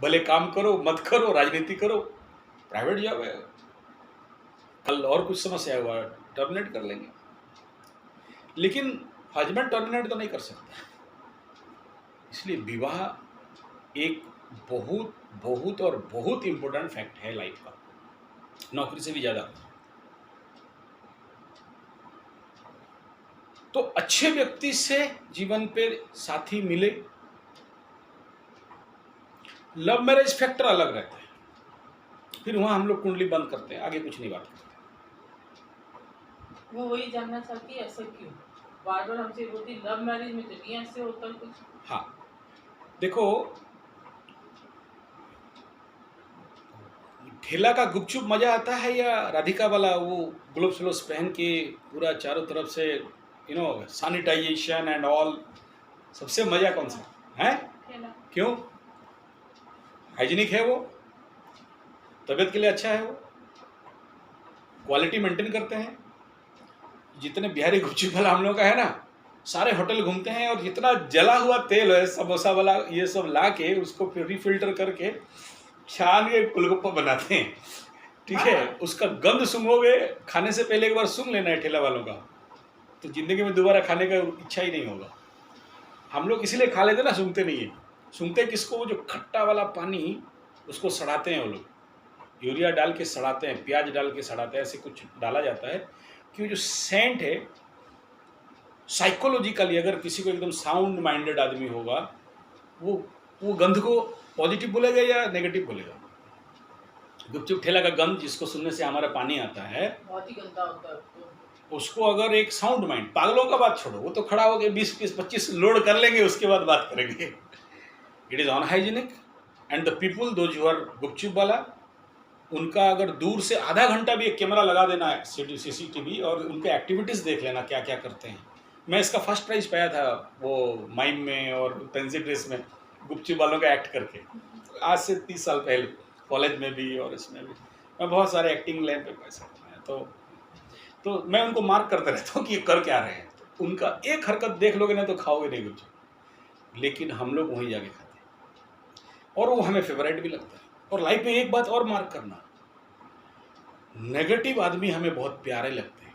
भले काम करो मत करो, राजनीति करो, प्राइवेट जॉब है, कल और कुछ समस्या हुआ टर्मिनेट कर लेंगे। लेकिन हस्बैंड टर्मिनेट तो नहीं कर सकता। इसलिए विवाह एक बहुत बहुत और बहुत इंपॉर्टेंट फैक्ट है लाइफ का, नौकरी से भी ज़्यादा। तो अच्छे व्यक्ति से जीवन पे साथी मिले। लव मैरिज फैक्टर अलग रहता है, फिर वहां हम लोग कुंडली बंद करते हैं, आगे कुछ नहीं बात करते। वो वही जानना चाहती है ऐसा क्यों, बार बार हमसे बोलती लव मैरिज में तो नहीं ऐसे होता कुछ। हाँ देखो, ठेला का गुपचुप मजा आता है या राधिका वाला वो ग्लोव्स व्लोव्स पहन के पूरा चारों तरफ से सैनिटाइजेशन एंड ऑल, सबसे मजा कौन सा है? क्यों? हाइजीनिक है वो, तबीयत के लिए अच्छा है वो, क्वालिटी मेंटेन करते हैं। जितने बिहारी गुपचुप वाला हम लोग का है ना, सारे होटल घूमते हैं और जितना जला हुआ तेल है समोसा वाला ये सब ला के उसको फिर रिफिल्टर करके छान के गोलगप्पा बनाते हैं, ठीक है। उसका गंध सूंघोगे, खाने से पहले एक बार सूंघ लेना है ठेला वालों का, तो जिंदगी में दोबारा खाने का इच्छा ही नहीं होगा। हम लोग इसीलिए खा लेते ना, सूंघते नहीं है। सूंघते किसको? जो खट्टा वाला पानी उसको सड़ाते हैं वो लोग, यूरिया डाल के सड़ाते हैं, प्याज डाल के सड़ाते हैं, ऐसे कुछ डाला जाता है कि जो सेंट है साइकोलॉजिकली, अगर किसी को एकदम साउंड माइंडेड आदमी होगा वो गंध को पॉजिटिव बोलेगा या नेगेटिव बोलेगा? गुपचुप ठेला का गंध जिसको सुनने से हमारा पानी आता है, बहुत ही गंदा होता है उसको अगर एक साउंड माइंड, पागलों का बात छोड़ो, वो तो खड़ा होकर 20-25 लोड कर लेंगे, उसके बाद बात करेंगे। It is unhygienic and the people those who are gupchup वाला, उनका अगर दूर से आधा घंटा भी एक कैमरा लगा देना है CCTV और उनके एक्टिविटीज़ देख लेना क्या क्या करते हैं। मैं इसका फर्स्ट प्राइज पाया था वो माइम में और पेंसिल ड्रेस में, गुपचुप वालों का एक्ट करके, आज से 30 साल पहले, कॉलेज में भी और इसमें भी मैं बहुत सारे एक्टिंग लाइन पे पैसा कमाया, तो मैं उनको मार्क करते रहता हूँ कि ये कर क्या रहे हैं। तो उनका एक हरकत देख लोगे ना तो खाओगे नहीं गुपचुप, लेकिन हम लोग वहीं जाके खाते हैं और वो हमें फेवरेट भी लगता है। और लाइफ में एक बात और मार्क करना, नेगेटिव आदमी हमें बहुत प्यारे लगते हैं।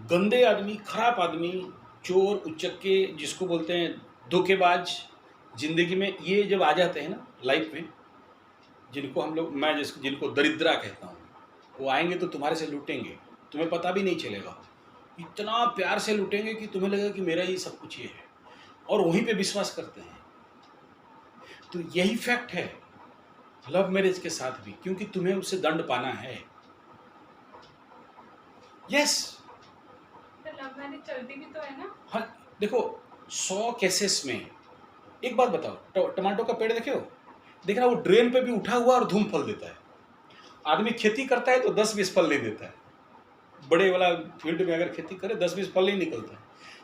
गंदे आदमी, खराब आदमी, चोर उचक्के जिसको बोलते हैं धोखेबाज, जिंदगी में ये जब आ जाते हैं ना लाइफ में, जिनको हम लोग, मैं जिनको दरिद्रा कहता हूँ, वो आएंगे तो तुम्हारे से लूटेंगे, तुम्हें पता भी नहीं चलेगा, इतना प्यार से लूटेंगे कि तुम्हें लगेगा कि मेरा ही सब कुछ ये है, और वहीं पे विश्वास करते हैं। तो यही फैक्ट है लव मैरिज के साथ भी, क्योंकि तुम्हें उससे दंड पाना है। यस, लव मैरिज चलती भी तो है ना। हाँ देखो, 100 केसेस में एक बात बताओ, टमाटो का पेड़ देखे हो, देखना वो ड्रेन पे भी उठा हुआ और धूम फल देता है। आदमी खेती करता है तो 10-20 फल नहीं देता है, बड़े वाला फील्ड में अगर खेती करे 10-20 फल नहीं निकलता है,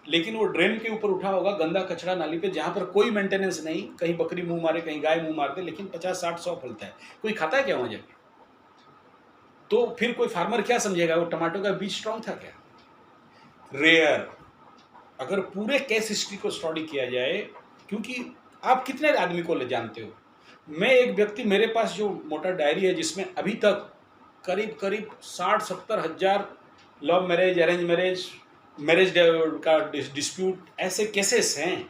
लेकिन वो ड्रेन के ऊपर उठा होगा गंदा कचरा नाली पे, जहाँ पर कोई मेंटेनेंस नहीं, कहीं बकरी मुंह मारे कहीं गाय मुंह मार दे, लेकिन 50-60-100 फलता है। कोई खाता है क्या वहाँ जाके? तो फिर कोई फार्मर क्या समझेगा वो टमाटो का बीज स्ट्रांग था क्या? रेयर। अगर पूरे केस हिस्ट्री को स्टडी किया जाए, क्योंकि आप कितने आदमी को ले जानते हो, मैं एक व्यक्ति, मेरे पास जो मोटा डायरी है जिसमें अभी तक करीब करीब 60-70 हज़ार love marriage, arrange marriage, marriage का डिस्प्यूट ऐसे केसेस हैं।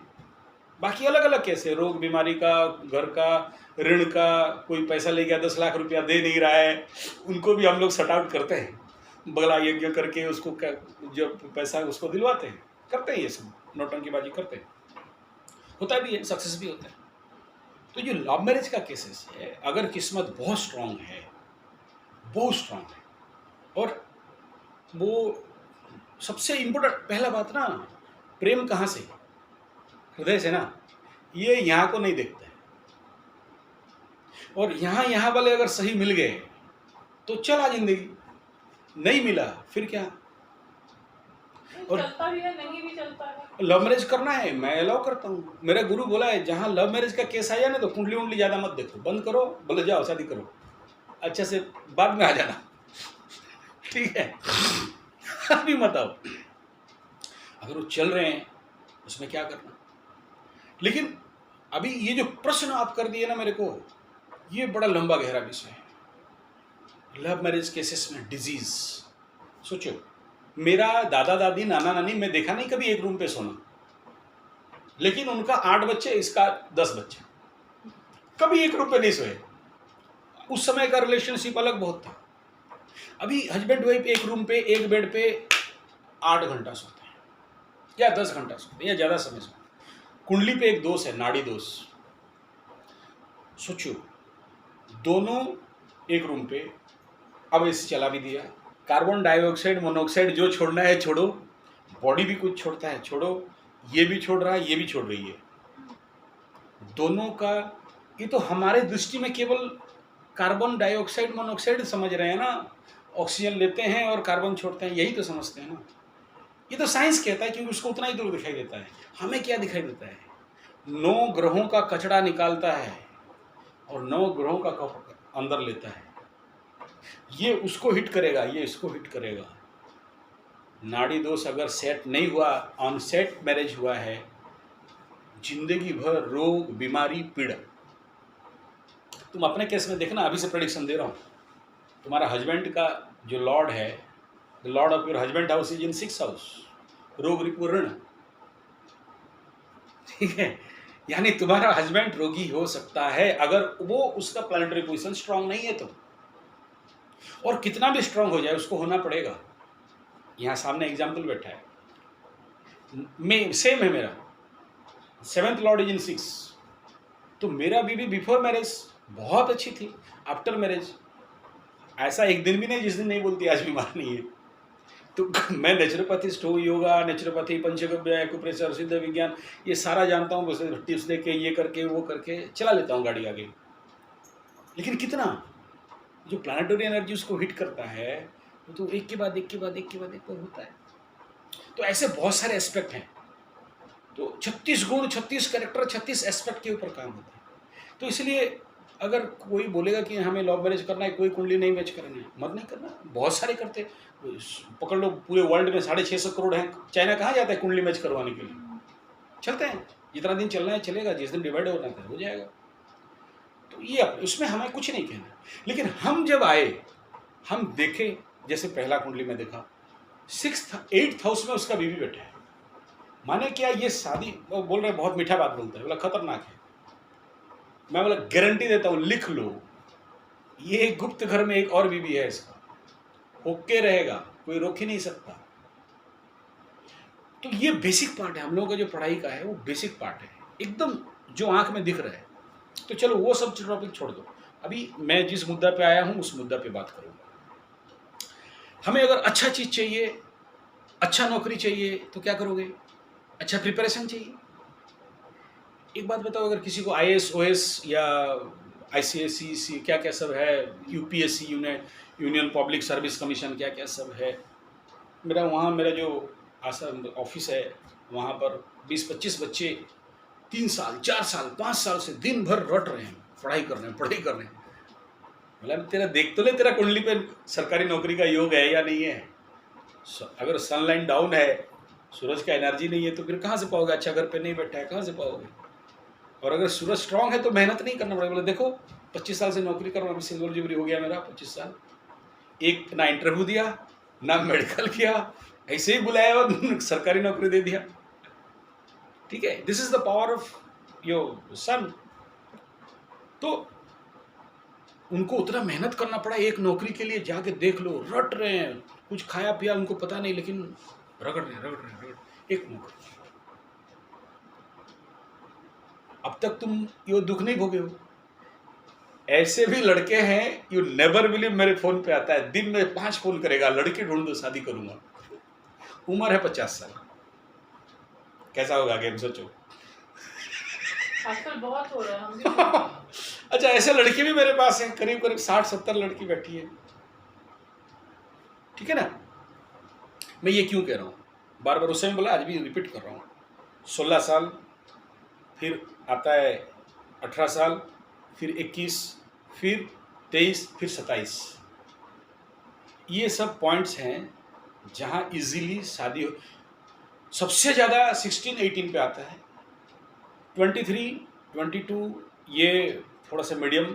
बाकी अलग अलग केस है, रोग बीमारी का, घर का, ऋण का, कोई पैसा ले गया 10 लाख रुपया दे नहीं रहा है, उनको भी हम लोग सट आउट करते हैं, बगला यज्ञ करके उसको जो पैसा उसको दिलवाते हैं, करते हैं ये सब, नौटंकीबाजी करते हैं, होता भी है, सक्सेस भी होता है। तो जो लव मैरिज का केसेस है, अगर किस्मत बहुत स्ट्रांग है, बहुत स्ट्रांग है, और वो सबसे इम्पोर्टेंट पहला बात ना, प्रेम कहाँ से? हृदय से ना, ये यहाँ को नहीं देखता है। और यहाँ वाले अगर सही मिल गए तो चला जिंदगी, नहीं मिला फिर क्या? और चलता भी है, नहीं भी चलता है। लव मैरिज करना है, मैं अलाउ करता हूँ। मेरा गुरु बोला है, जहाँ लव मैरिज का केस आया ना तो कुंडली उंडली ज़्यादा मत देखो, बंद करो, बोले जाओ शादी करो, अच्छे से बाद में आ जाना, ठीक है? अभी मत आओ। अगर वो चल रहे हैं उसमें क्या करना। लेकिन अभी ये जो प्रश्न आप कर दिए ना मेरे को, ये बड़ा लंबा गहरा विषय है। लव मैरिज केसेस में डिजीज। सोचो, मेरा दादा दादी नाना नानी मैं देखा नहीं कभी एक रूम पे सोना, लेकिन उनका 8 बच्चे, इसका 10 बच्चे, कभी एक रूम पे नहीं सोए। उस समय का रिलेशनशिप अलग बहुत था। अभी हस्बैंड वाइफ एक रूम पे एक बेड पे 8 घंटा सोते हैं या 10 घंटा सोते हैं या ज़्यादा समय सोते हैं। कुंडली पे एक दोष है, नाड़ी दोष। सोचो, दोनों एक रूम पे, अब एसी चला भी दिया, कार्बन डाइऑक्साइड मोनोऑक्साइड जो छोड़ना है छोड़ो, बॉडी भी कुछ छोड़ता है छोड़ो, ये भी छोड़ रहा है ये भी छोड़ रही है। दोनों का ये तो हमारे दृष्टि में केवल कार्बन डाइऑक्साइड मोनोऑक्साइड समझ रहे हैं ना, ऑक्सीजन लेते हैं और कार्बन छोड़ते हैं, यही तो समझते हैं ना। ये तो साइंस कहता है क्योंकि उसको उतना ही दूर दिखाई देता है। हमें क्या दिखाई देता है? 9 ग्रहों का कचरा निकालता है और 9 ग्रहों का अंदर लेता है। ये उसको हिट करेगा, ये इसको हिट करेगा। नाड़ी दोष अगर सेट नहीं हुआ, अनसेट मैरिज हुआ है, जिंदगी भर रोग बीमारी पीड़ा। तुम अपने केस में देखना, अभी से प्रेडिक्शन दे रहा हूँ, तुम्हारा हस्बैंड का जो लॉर्ड है, the Lord of your husband house is in 6th house, रोग रिपूर्ण। ठीक है, यानी तुम्हारा हस्बैंड रोगी हो सकता है अगर वो उसका प्लैनेटरी पोजीशन स्ट्रांग नहीं है तो। और कितना भी स्ट्रांग हो जाए उसको होना पड़ेगा। यहाँ सामने एग्जाम्पल बैठा है, मैं सेम है मेरा 7th लॉर्ड इज इन 6। तो मेरा बीवी बिफोर मैरिज बहुत अच्छी थी, आफ्टर मैरिज ऐसा एक दिन भी नहीं जिस दिन नहीं बोलती आज बीमार नहीं है। तो मैं नेचुरोपैथिस्ट हूँ, योगा, नेचुरोपैथी, पंचगव्य, एक्यूप्रेशर, सिद्ध विज्ञान, ये सारा जानता हूँ। बस टिप्स दे के ये करके वो करके चला लेता हूँ गाड़ी आगे। लेकिन कितना जो प्लानिटरी एनर्जी उसको हिट करता है वो तो एक के बाद एक के बाद एक के बाद एक होता है। तो ऐसे बहुत सारे एस्पेक्ट हैं। तो 36 गुण, 36 कैरेक्टर, 36 एस्पेक्ट के ऊपर काम होता है। तो इसलिए अगर कोई बोलेगा कि हमें लव मैरिज करना है, कोई कुंडली नहीं मैच करनी है, मत नहीं करना। बहुत सारे करते, पकड़ लो पूरे वर्ल्ड में 650 करोड़ हैं। चाइना कहाँ जाता है कुंडली मैच करवाने के लिए? चलते हैं, जितना दिन चलना है चलेगा, जिस दिन डिवाइड होना है हो जाएगा। तो ये उसमें हमें कुछ नहीं कहना। लेकिन हम जब आए, हम देखे, जैसे पहला कुंडली में देखा 8th हाउस में उसका बीवी बैठा है। माने क्या ये शादी, वो बोल रहे बहुत मीठा बात बोलता है, बोला खतरनाक है। मैं बोला गारंटी देता हूँ, लिख लो, ये गुप्त घर में एक और बीवी है इसका, ओके रहेगा, कोई रोक ही नहीं सकता। तो ये बेसिक पार्ट है हम लोगों का, जो पढ़ाई का है वो बेसिक पार्ट है एकदम, जो आंख में दिख रहा है। तो चलो वो सब टॉपिक छोड़ दो, अभी मैं जिस मुद्दा पे आया हूँ उस मुद्दा पे बात करूँगा। हमें अगर अच्छा चीज़ चाहिए, अच्छा नौकरी चाहिए तो क्या करोगे? अच्छा प्रिपरेशन चाहिए। एक बात बताओ, अगर किसी को IAS OS या ICSE क्या क्या सब है, UPSC union public service commission क्या क्या सब है, मेरा जो ऑफिस है वहाँ पर 20-25 बच्चे 3 साल 4 साल 5 साल से दिन भर रट रहे हैं, पढ़ाई कर रहे हैं। बोला तेरा देख तो ले, तेरा कुंडली पे सरकारी नौकरी का योग है या नहीं है? अगर सनलाइन डाउन है, सूरज का एनर्जी नहीं है, तो फिर कहाँ से पाओगे? अच्छा घर पे नहीं बैठा है, कहाँ से पाओगे? और अगर सूरज स्ट्रांग है तो मेहनत नहीं करना पड़ेगा। बोले देखो 25 साल से नौकरी कर रहा हूँ, अभी सिल्वर जुबली हो गया मेरा 25 साल, एक ना इंटरव्यू दिया ना मेडिकल किया, ऐसे ही बुलाया और सरकारी नौकरी दे दिया। ठीक है, this is the power of your son. तो उनको उतना मेहनत करना पड़ा एक नौकरी के लिए, जाके देख लो, रट रहे हैं, कुछ खाया पिया उनको पता नहीं, लेकिन रगड़ रहे एक नौकरी। अब तक तुम ये दुख नहीं भोगे हो। ऐसे भी लड़के हैं, यू नेवर बिलीव, मेरे फोन पे आता है, दिन में 5 फोन करेगा, लड़की ढूंढ दो शादी करूंगा, उम्र है 50 साल। कैसा होगा आगे सोचो। आजकल बहुत हो रहा है, हम भी अच्छा, ऐसे लड़की भी मेरे पास है, करीब 60-70 लड़की बैठी है। ठीक है ना? मैं ये क्यों कह रहा हूँ, बार बार उस समय बोला, आज भी रिपीट कर रहा हूँ। 16 साल, फिर आता है 18 साल, फिर 21, फिर 23, फिर 27। ये सब पॉइंट्स हैं जहाँ इजीली शादी हो। सबसे ज़्यादा 16-18 पे आता है, 23 22 ये थोड़ा सा मीडियम,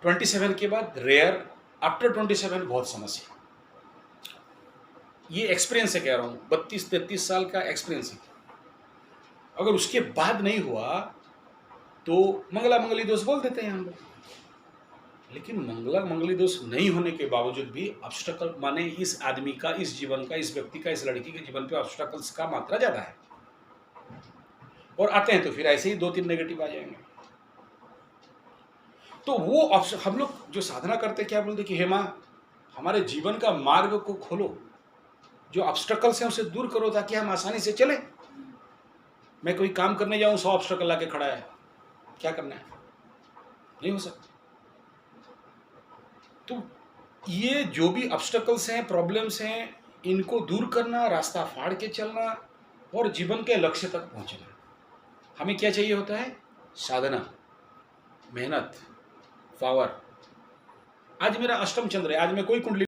27 के बाद रेयर, आफ्टर 27 बहुत समस्या। ये एक्सपीरियंस से कह रहा हूँ, 32-33 साल का एक्सपीरियंस है। अगर उसके बाद नहीं हुआ तो मंगला मंगली दोष बोल देते हैं हम लोग। लेकिन मंगला मंगली दोष नहीं होने के बावजूद भी ऑब्स्टकल माने इस आदमी का, इस जीवन का, इस व्यक्ति का, इस लड़की के जीवन पे ऑब्स्टकल्स का मात्रा ज़्यादा है। और आते हैं तो फिर ऐसे ही 2-3 नेगेटिव आ जाएंगे। तो वो हम लोग जो साधना करते क्या बोलते कि हे माँ, हमारे जीवन का मार्ग को खोलो, जो ऑब्स्टकल्स हैं उसे दूर करो ताकि हम आसानी से चलें। मैं कोई काम करने जाऊँ 100 ऑब्स्टकल लाके खड़ा है, क्या करना है? नहीं हो सकता। तो ये जो भी ऑब्स्टकल्स हैं, प्रॉब्लम्स हैं, इनको दूर करना, रास्ता फाड़ के चलना और जीवन के लक्ष्य तक पहुंचना। हमें क्या चाहिए होता है? साधना, मेहनत, पावर। आज मेरा अष्टम चंद्र है, आज मैं कोई कुंडली